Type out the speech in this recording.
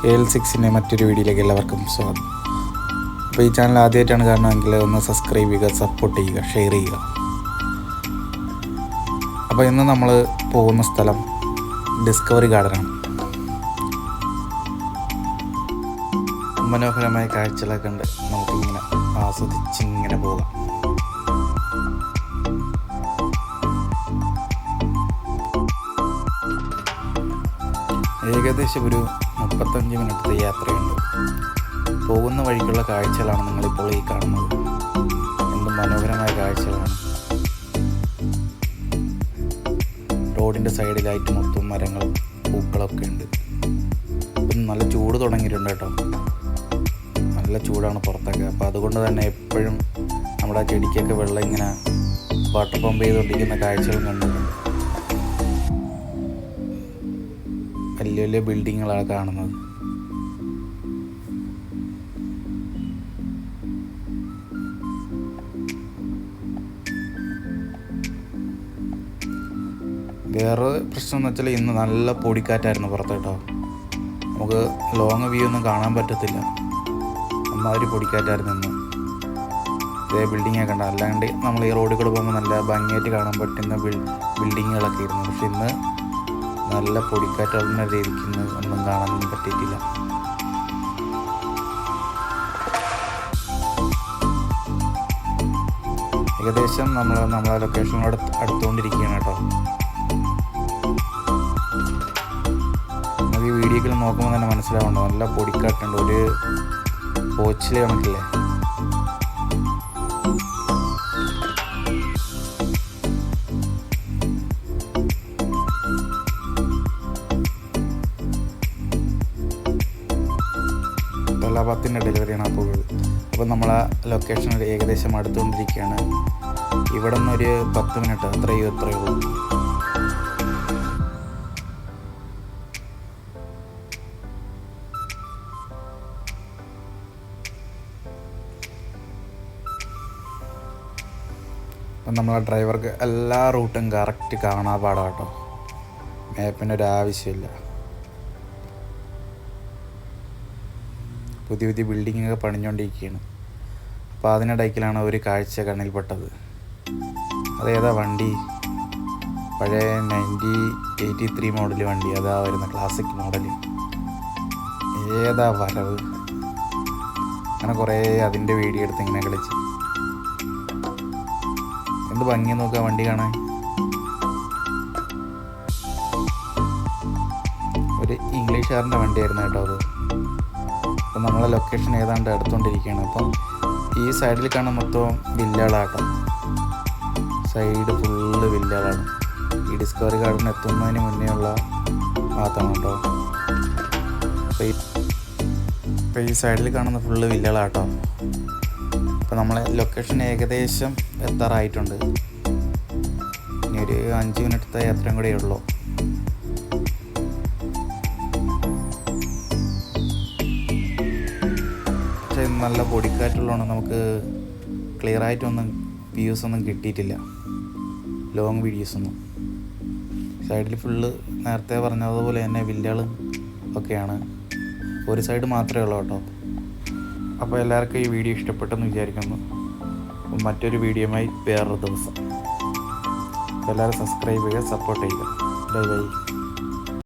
KL6ൻ്റെ മറ്റൊരു വീഡിയോയിലേക്ക് എല്ലാവർക്കും സ്വാഗതം. അപ്പോൾ ഈ ചാനൽ ആദ്യമായിട്ടാണ് കാണുന്നതെങ്കിൽ ഒന്ന് സബ്സ്ക്രൈബ് ചെയ്യുക, സപ്പോർട്ട് ചെയ്യുക, ഷെയർ ചെയ്യുക. അപ്പോൾ ഇന്ന് നമ്മൾ പോകുന്ന സ്ഥലം ഡിസ്കവറി ഗാർഡനാണ്. മനോഹരമായ കാഴ്ചകളൊക്കെ ഉണ്ട്. നമുക്കിങ്ങനെ ആസ്വദിച്ചിങ്ങനെ പോകാം. ഏകദേശം ഒരു 35 മിനിറ്റത്തെ യാത്രയുണ്ട്. പോകുന്ന വഴിക്കുള്ള കാഴ്ചകളാണ് നിങ്ങളിപ്പോൾ ഈ കാണുന്നത്. എന്ത് മനോഹരമായ കാഴ്ചകളാണ്. റോഡിൻ്റെ സൈഡിലായിട്ട് മൊത്തം മരങ്ങളും പൂക്കളൊക്കെ ഉണ്ട്. ഇപ്പം നല്ല ചൂട് തുടങ്ങിയിട്ടുണ്ട് കേട്ടോ. നല്ല ചൂടാണ് പുറത്തൊക്കെ. അപ്പോൾ അതുകൊണ്ട് തന്നെ എപ്പോഴും നമ്മുടെ ചെടിക്കൊക്കെ വെള്ളം ഇങ്ങനെ വാട്ടർ പമ്പ് ചെയ്തുകൊണ്ടിരിക്കുന്ന കാഴ്ചകളും കണ്ടിട്ടുണ്ട്. വലിയ വലിയ ബിൽഡിങ്ങുകളാണ് കാണുന്നത്. വേറെ പ്രശ്നം എന്ന് വെച്ചാൽ ഇന്ന് നല്ല പൊടിക്കാറ്റായിരുന്നു പുറത്ത് കേട്ടോ. നമുക്ക് ലോങ് വ്യൂ ഒന്നും കാണാൻ പറ്റത്തില്ല. അമ്മാതിരി പൊടിക്കാറ്റായിരുന്നു ഇന്ന്. ഇതേ ബിൽഡിങ്ങൊക്കെ ഉണ്ട്. അല്ലാണ്ട് നമ്മൾ ഈ റോഡിൽ കൂടെ പോകുമ്പോൾ നല്ല ഭംഗിയായിട്ട് കാണാൻ പറ്റുന്ന ബിൽഡിങ്ങുകളൊക്കെ ആയിരുന്നു. പക്ഷെ ഇന്ന് നല്ല പൊടിക്കാറ്റുള്ള രീതിക്ക് ഒന്നും കാണാനൊന്നും പറ്റിയിട്ടില്ല. ഏകദേശം നമ്മളെ ലൊക്കേഷനോട് അടുത്തുകൊണ്ടിരിക്കുകയാണ് കേട്ടോ. നമുക്ക് ഈ വീഡിയോയിൽ നോക്കുമ്പോൾ തന്നെ മനസ്സിലാവുന്നുണ്ട് നല്ല പൊടിക്കാട്ടുണ്ട്. ഒരു പോച്ചിൽ കണക്കില്ലേ. ത്തിൻ്റെ ഡെലിവറിയാണ് ആ പോകുന്നത്. അപ്പോൾ നമ്മൾ ആ ലൊക്കേഷൻ ഏകദേശം അടുത്തുകൊണ്ടിരിക്കുകയാണ്. ഇവിടെ നിന്നൊരു 10 മിനിറ്റ് അത്രയേ ഉള്ളൂ. അപ്പം നമ്മളെ ഡ്രൈവർക്ക് എല്ലാ റൂട്ടും കറക്റ്റ് കാണാൻ പാടാം കേട്ടോ. മാപ്പിൻ്റെ ഒരു ആവശ്യമില്ല. പുതിയ പുതിയ ബിൽഡിങ്ങൊക്കെ പണിഞ്ഞുകൊണ്ടിരിക്കുകയാണ്. അപ്പോൾ അതിനിടയ്ക്കിലാണ് ഒരു കാഴ്ച കണ്ണിൽപ്പെട്ടത്. അതേതാ വണ്ടി? പഴയ 1983 മോഡൽ വണ്ടി. അതാ വരുന്ന ക്ലാസിക് മോഡൽ. ഏതാ വരവ്. അങ്ങനെ കുറേ അതിൻ്റെ വീഡിയോ എടുത്ത് ഇങ്ങനെ കളിച്ച്. എന്ത് ഭംഗി നോക്കുക വണ്ടി കാണാൻ. ഒരു ഇംഗ്ലീഷുകാരൻ്റെ വണ്ടിയായിരുന്നു കേട്ടോ അത്. അപ്പം നമ്മളെ ലൊക്കേഷൻ ഏതാണ്ട് എടുത്തുകൊണ്ടിരിക്കുകയാണ്. അപ്പം ഈ സൈഡിൽ കാണുന്ന മൊത്തം വില്ലകളാട്ടോ. Side full വില്ലകളാണ്. ഈ ഡിസ്കവറി ഗാർഡൻ എത്തുന്നതിന് മുന്നേ ഉള്ള ഭാഗത്താണ് കേട്ടോ. അപ്പോൾ ഈ സൈഡിൽ കാണുന്ന ഫുള്ള് വില്ലകളാട്ടോ. അപ്പോൾ നമ്മളെ ലൊക്കേഷൻ ഏകദേശം എത്താറായിട്ടുണ്ട്. ഇനി ഒരു 5 മിനിറ്റത്തെ യാത്രയും കൂടെ ഉള്ളൂ. നല്ല പൊടിക്കാറ്റുള്ളതുകൊണ്ട് നമുക്ക് ക്ലിയർ ആയിട്ടൊന്നും വ്യൂസ് ഒന്നും കിട്ടിയിട്ടില്ല. ലോങ് വീഡിയോസൊന്നും. സൈഡിൽ ഫുള്ള് നേരത്തെ പറഞ്ഞതുപോലെ തന്നെ വില്ലകളും ഒക്കെയാണ്. ഒരു സൈഡ് മാത്രമേ ഉള്ളൂ കേട്ടോ. അപ്പോൾ എല്ലാവർക്കും ഈ വീഡിയോ ഇഷ്ടപ്പെട്ടെന്ന് വിചാരിക്കുന്നു. മറ്റൊരു വീഡിയോയുമായി വേറൊരു ദിവസം. എല്ലാവരും സബ്സ്ക്രൈബ് ചെയ്യുക, സപ്പോർട്ട് ചെയ്യുക. Bye bye.